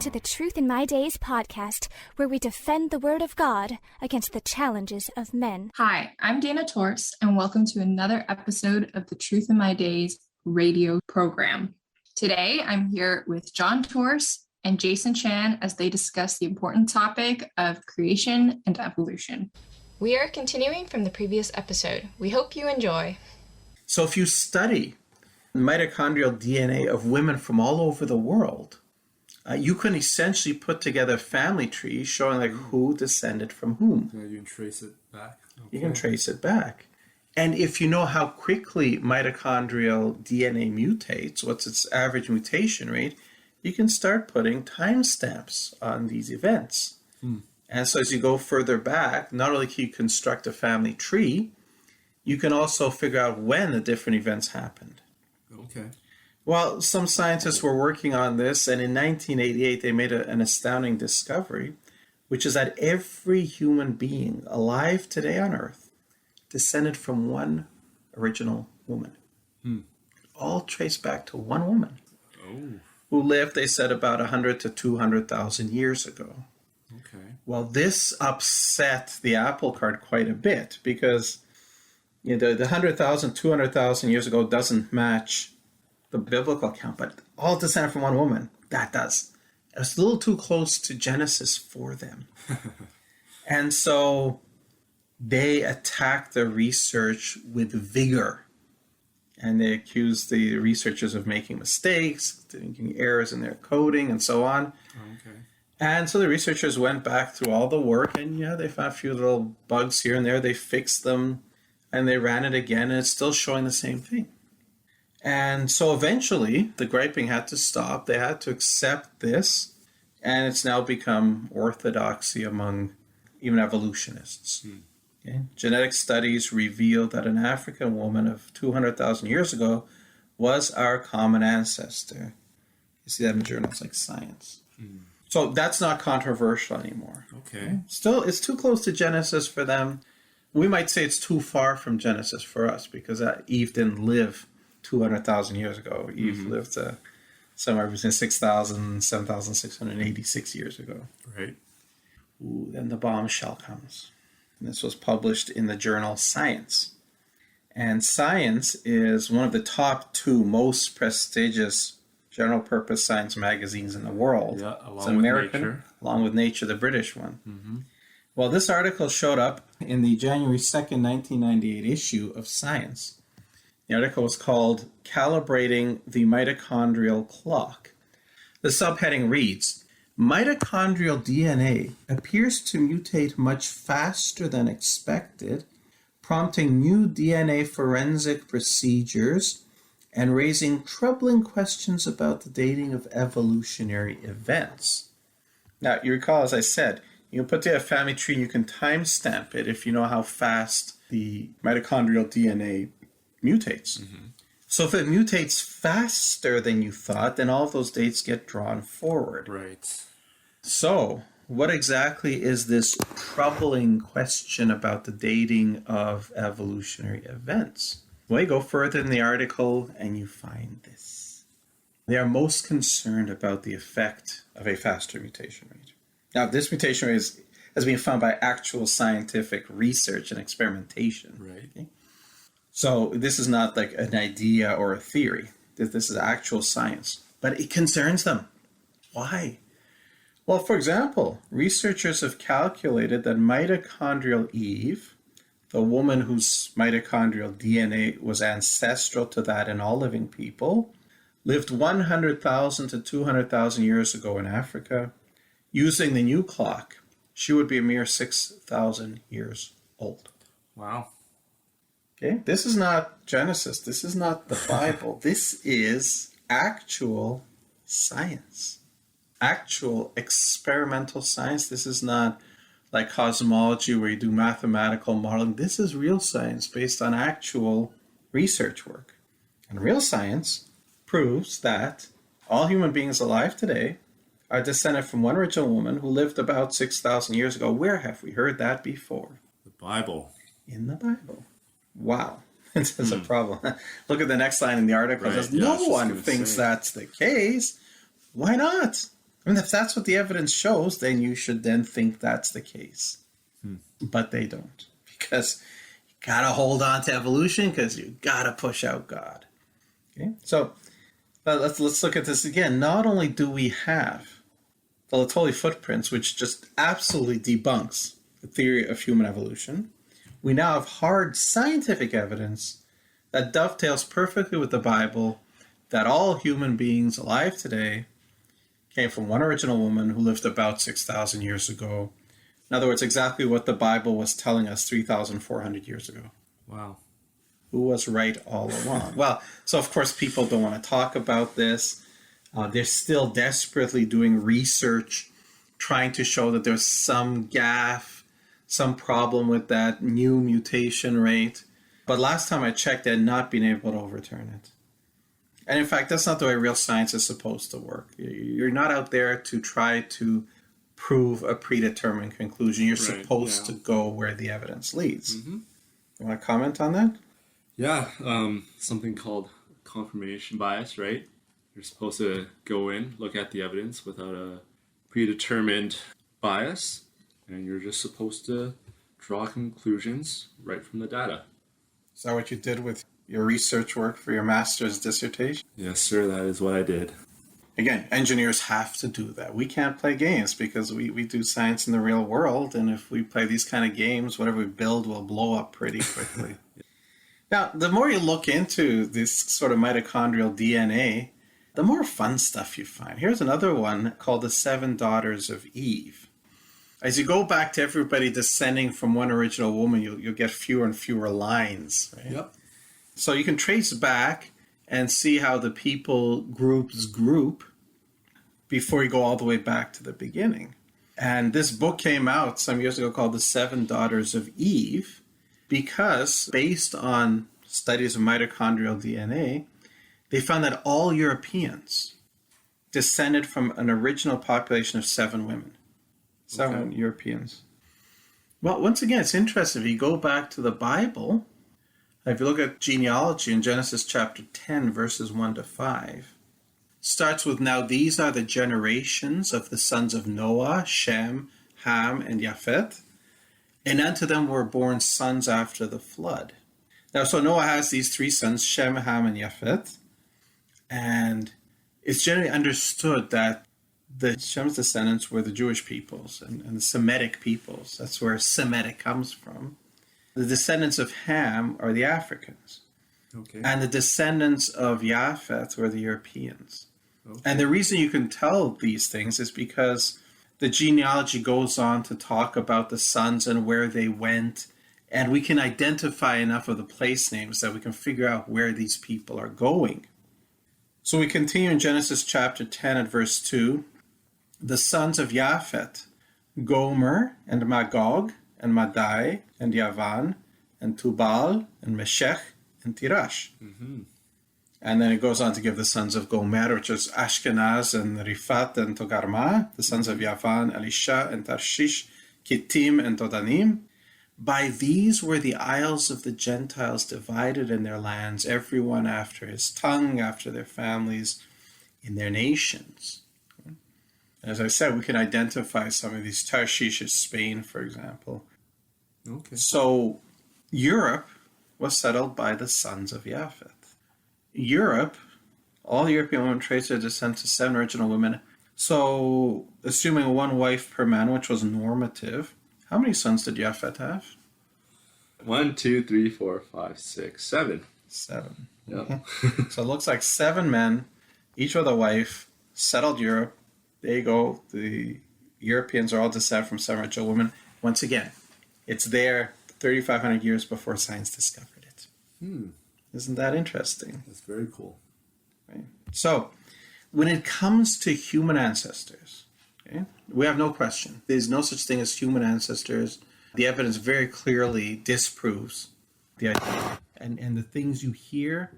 to the Truth in My Days podcast, where we defend the Word of God against the challenges of men. Hi, I'm Dana Torts, and welcome to another episode of the Truth in My Days radio program. Today, I'm here with John Torts and Jason Chan as they discuss the important topic of creation and evolution. We are continuing from the previous episode. We hope you enjoy. So if you study mitochondrial DNA of women from all over the world, you can essentially put together a family tree showing like who descended from whom. Yeah, you can trace it back. Okay. You can trace it back. And if you know how quickly mitochondrial DNA mutates, what's its average mutation rate, you can start putting timestamps on these events. And so as you go further back, not only can you construct a family tree, you can also figure out when the different events happened. Okay. Well, some scientists were working on this, and in 1988 they made an astounding discovery, which is that every human being alive today on Earth descended from one original woman. All traced back to one woman who lived, they said, about 100 to 200,000 years ago. Okay. Well, this upset the apple cart quite a bit because the 100,000, 200,000 years ago doesn't match the biblical account, but all descended from one woman, that does. It's a little too close to Genesis for them. And so they attacked the research with vigor. And they accused the researchers of making mistakes, making errors in their coding, and so on. Okay. And so the researchers went back through all the work, and they found a few little bugs here and there. They fixed them, and they ran it again, and it's still showing the same thing. And so eventually, the griping had to stop. They had to accept this, and it's now become orthodoxy among even evolutionists. Okay? Genetic studies reveal that an African woman of 200,000 years ago was our common ancestor. You see that in journals like Science. So that's not controversial anymore. Okay. Still, it's too close to Genesis for them. We might say it's too far from Genesis for us because Eve didn't live 200,000 years ago. Eve lived somewhere between 6,000 and 7,686 years ago. Right. Ooh, then the bombshell comes. And this was published in the journal Science. And Science is one of the top two most prestigious general purpose science magazines in the world. Yeah, it's American, with Nature. Along with Nature, the British one. Well, this article showed up in the January 2nd, 1998 issue of Science. The article was called Calibrating the Mitochondrial Clock. The subheading reads, mitochondrial DNA appears to mutate much faster than expected, prompting new DNA forensic procedures and raising troubling questions about the dating of evolutionary events. Now, you recall, as I said, you can put together a family tree and you can timestamp it if you know how fast the mitochondrial DNA mutates. So if it mutates faster than you thought, then all of those dates get drawn forward. Right. So what exactly is this troubling question about the dating of evolutionary events? Well, you go further in the article and you find this. They are most concerned about the effect of a faster mutation rate. Now, this mutation rate has been found by actual scientific research and experimentation. Right. Okay? So this is not like an idea or a theory. This is actual science. But it concerns them. Why? Well, for example, researchers have calculated that mitochondrial Eve, the woman whose mitochondrial DNA was ancestral to that in all living people, lived 100,000 to 200,000 years ago in Africa. Using the new clock, she would be a mere 6,000 years old. Wow. Okay, this is not Genesis. This is not the Bible. This is actual science, actual experimental science. This is not like cosmology where you do mathematical modeling. This is real science based on actual research work. And real science proves that all human beings alive today are descended from one original woman who lived about 6,000 years ago. Where have we heard that before? The Bible. In the Bible. Wow. This is a problem. Look at the next line in the article. Right. It says, no one thinks that's the case. Why not? I mean, if that's what the evidence shows, then you should then think that's the case. But they don't, because you got to hold on to evolution because you got to push out God. Okay, so let's look at this again. Not only do we have the Litoli footprints, which just absolutely debunks the theory of human evolution, we now have hard scientific evidence that dovetails perfectly with the Bible that all human beings alive today came from one original woman who lived about 6,000 years ago. In other words, exactly what the Bible was telling us 3,400 years ago. Wow. Who was right all along? Well, so of course people don't want to talk about this. They're still desperately doing research, trying to show that there's some gaffe, some problem with that new mutation rate. But last time I checked, they had not been able to overturn it. And in fact, that's not the way real science is supposed to work. You're not out there to try to prove a predetermined conclusion. You're supposed to go where the evidence leads. You want to comment on that? Yeah, something called confirmation bias, right? You're supposed to go in, look at the evidence without a predetermined bias, and you're just supposed to draw conclusions right from the data. Is that what you did with your research work for your master's dissertation? Yes, sir, that is what I did. Again, engineers have to do that. We can't play games because we do science in the real world, and if we play these kind of games, whatever we build will blow up pretty quickly. Now, the more you look into this sort of mitochondrial DNA, the more fun stuff you find. Here's another one called the 7 Daughters of Eve. As you go back to everybody descending from one original woman, you'll get fewer and fewer lines. Right? Yep. So you can trace back and see how the people groups group before you go all the way back to the beginning. And this book came out some years ago called The 7 Daughters of Eve, because based on studies of mitochondrial DNA, they found that all Europeans descended from an original population of 7 women. 7 Europeans. Well, once again, it's interesting. If you go back to the Bible, if you look at genealogy in Genesis chapter 10, verses 1 to 5, starts with, now these are the generations of the sons of Noah, Shem, Ham, and Japheth, and unto them were born sons after the flood. Now, so Noah has these 3 sons, Shem, Ham, and Japheth, and it's generally understood that the Shem's descendants were the Jewish peoples and the Semitic peoples. That's where Semitic comes from. The descendants of Ham are the Africans. Okay. And the descendants of Japheth were the Europeans. Okay. And the reason you can tell these things is because the genealogy goes on to talk about the sons and where they went. And we can identify enough of the place names that we can figure out where these people are going. So we continue in Genesis chapter 10 at verse 2. The sons of Japheth, Gomer and Magog and Madai and Yavan and Tubal and Meshech and Tirash. And then it goes on to give the sons of Gomer, which is Ashkenaz and Rifat and Togarmah, the sons of Yavan, Elisha and Tarshish, Kittim and Todanim. By these were the isles of the Gentiles divided in their lands, everyone after his tongue, after their families, in their nations. As I said, we can identify some of these. Tarshish is Spain, for example. Okay. So Europe was settled by the sons of Japheth. Europe, all European women trace their descent to 7 original women. So assuming 1 wife per man, which was normative, how many sons did Japheth have? 1, 2, 3, 4, 5, 6, 7. 7. Yeah. So it looks like 7 men, each with a wife, settled Europe. There you go. The Europeans are all descended from 7 original women. Once again, it's there 3,500 years before science discovered it. Isn't that interesting? That's very cool. Right? So, when it comes to human ancestors, okay, we have no question. There's no such thing as human ancestors. The evidence very clearly disproves the idea. And the things you hear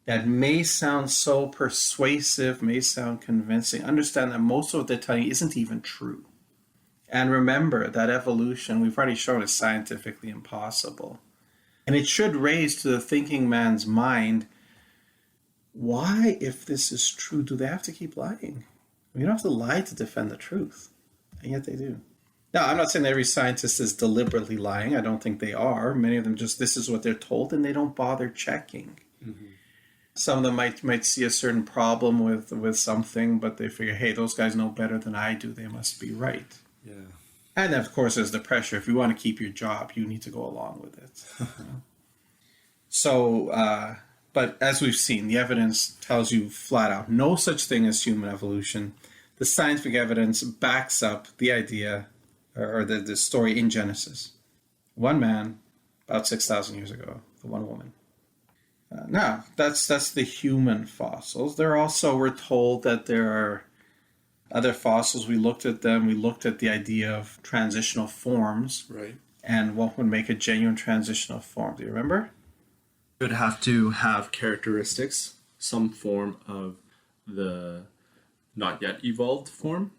that may sound so persuasive, may sound convincing, understand that most of what they're telling you isn't even true. And remember that evolution, we've already shown, is scientifically impossible. And it should raise to the thinking man's mind, why, if this is true, do they have to keep lying? You don't have to lie to defend the truth, and yet they do. Now, I'm not saying that every scientist is deliberately lying. I don't think they are. Many of them just, this is what they're told, and they don't bother checking. Mm-hmm. Some of them might see a certain problem with something, but they figure, hey, those guys know better than I do. They must be right. Yeah. And of course, there's the pressure. If you want to keep your job, you need to go along with it. So, but as we've seen, the evidence tells you flat out, no such thing as human evolution. The scientific evidence backs up the idea or the story in Genesis. One man, about 6,000 years ago, the one woman. Now, that's the human fossils. There also, we're told that there are other fossils. We looked at them. We looked at the idea of transitional forms. Right. And what would make a genuine transitional form. Do you remember? It would have to have characteristics, some form of the not yet evolved form,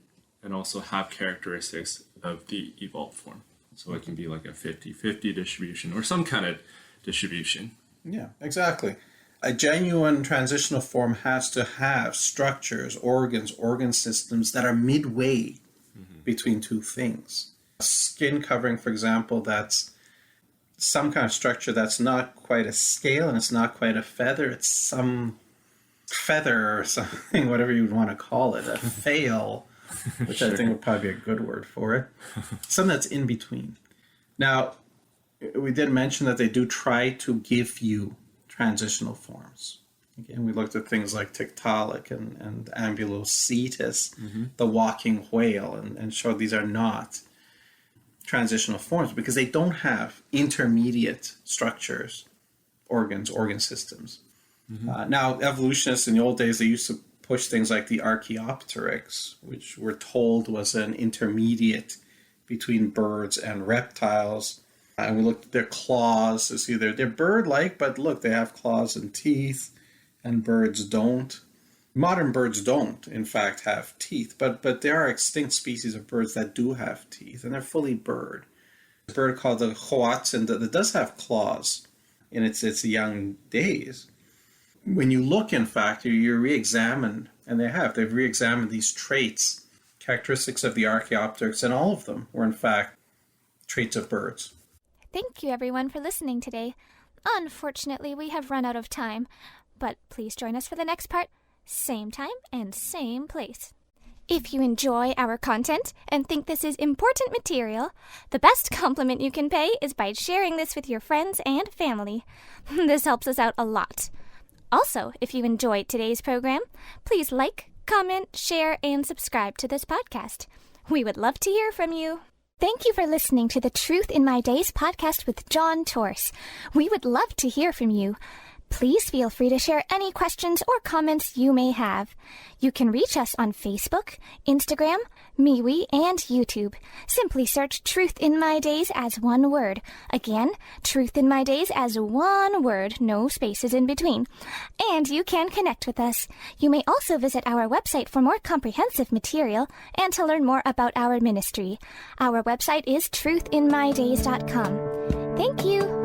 and also have characteristics of the evolved form. So it can be like a 50-50 distribution or some kind of distribution. Yeah, exactly. A genuine transitional form has to have structures, organ systems that are midway between two things. A skin covering, for example, that's some kind of structure that's not quite a scale and it's not quite a feather. It's some feather or something, whatever you would want to call it, a fail, which I think would probably be a good word for it. Something that's in between. Now, we did mention that they do try to give you transitional forms. Again, we looked at things like Tiktaalik and Ambulocetus, the walking whale, and showed these are not transitional forms because they don't have intermediate structures, organ systems. Now, evolutionists in the old days, they used to push things like the Archaeopteryx, which we're told was an intermediate between birds and reptiles. And we looked at their claws to see they're bird-like, but look, they have claws and teeth, and birds don't. Modern birds don't, in fact, have teeth, but there are extinct species of birds that do have teeth, and they're fully bird. A bird called the hoatzin that does have claws in its young days. When you look, in fact, you re-examine, and they've re-examined these traits, characteristics of the Archaeopteryx, and all of them were, in fact, traits of birds. Thank you, everyone, for listening today. Unfortunately, we have run out of time, but please join us for the next part, same time and same place. If you enjoy our content and think this is important material, the best compliment you can pay is by sharing this with your friends and family. This helps us out a lot. Also, if you enjoyed today's program, please like, comment, share, and subscribe to this podcast. We would love to hear from you. Thank you for listening to the Truth in My Days podcast with John Torse. We would love to hear from you. Please feel free to share any questions or comments you may have. You can reach us on Facebook, Instagram, MeWe, and YouTube. Simply search Truth in My Days as one word. Again, Truth in My Days as one word, no spaces in between. And you can connect with us. You may also visit our website for more comprehensive material and to learn more about our ministry. Our website is truthinmydays.com. Thank you.